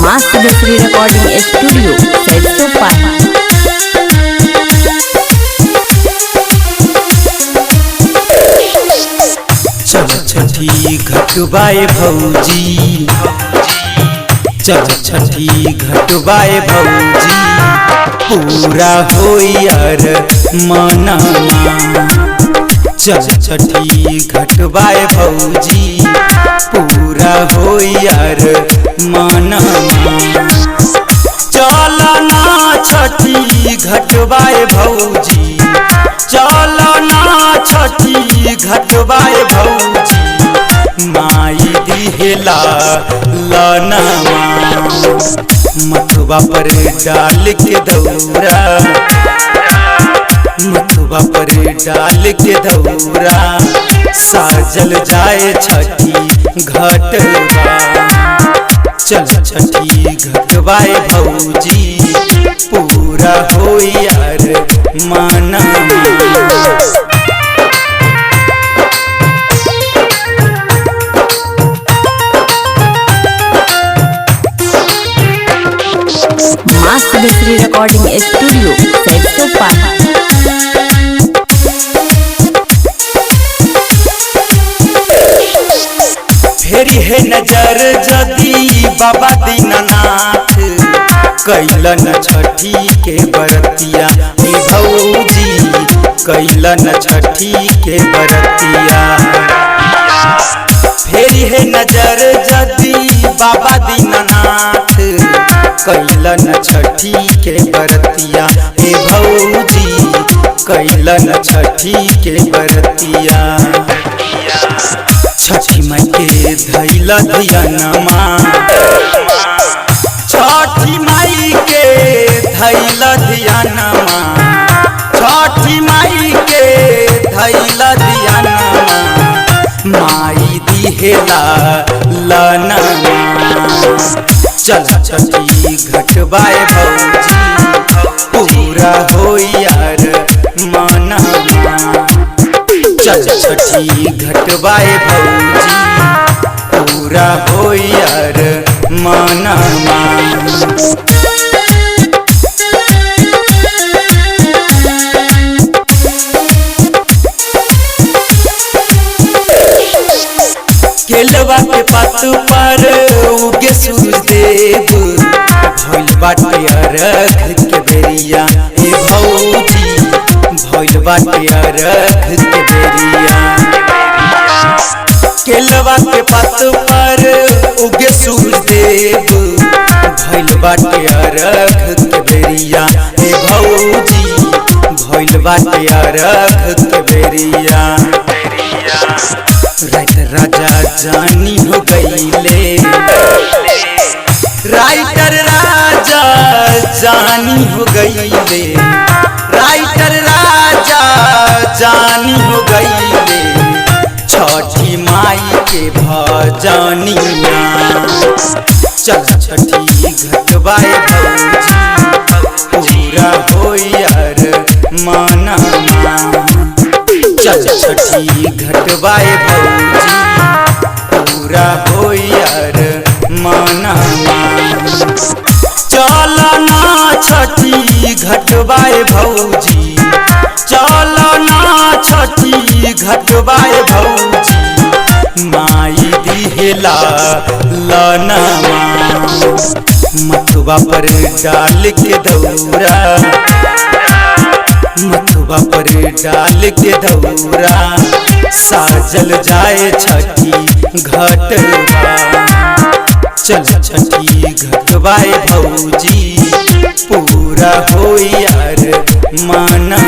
माँ Siddheshwari recording studio सरसों चल छठी घटबाए भौजी, चल छठी घटबाए भौजी, पूरा होइयर मनमा। चल छठी घटबाए भौजी, पूरा होइयर मनमा। चल ना छठी घटबाए भौजी, चल ना छठी घटबाए भौजी, माई दिहेला लनमा। मथुआ पर डाल के दौरा, मथुआ पर डाल के दौरा, साजल जाए छठी घटवा। चल छठी घटबाए भौजी, पूरा होइयर मनमा। माँ सिद्धेश्वरी रिकॉर्डिंग स्टूडियो सरसों फेरी है नजर जदी बाबा दीनानाथ, कैलन छठी के बरतिया हे भौजी, कैलन छठी के बरतिया। फेरी है नजर जदी बाबा दीनानाथ, कैलन छठी के बरतिया हे भौजी, कैलन छठी के बरतिया। छठी माई के धैला धियानमा, छठी माई के धैला धियानमा, छठी माई के धैला धियानमा, माई दिहेला लनमा। चल छठी घटबाए भौजी, पूरा होइयर मनमा। चल छठी घटबाए भौजी, पूरा होइयर मनमा। केलवा के पात पर उगे सूरज देव, भइल बाटे अरघ के बेरिया हे भौजी, भइल बाटे अरघ के बेरिया। केलवा के पात पर उगे सूरज देव, भइल बाटे अरघ के बेरिया हे भौजी, भइल बाटे अरघ के बेरिया। राइटर राजा जानी हो गईले, राइटर राजा जानी हो गईले, राइटर राजा जानी हो गईले, छठी माई के भजनिया। चल छठी घटबाए भौजी, पूरा होइयर मनमा। चल छठी घटबाए भौजी, पूरा होइयर मनमा। चल ना छठी घटबाए भौजी, चल ना छठी घटबाए भौजी, माई दिहेला लनमा। मथुआ पर डाल के दौरा, मथुआ पर डाल के दौरा, साजल जाए छठी घटवा। चल छठी घटबाए भौजी, पूरा होइयर मनमा।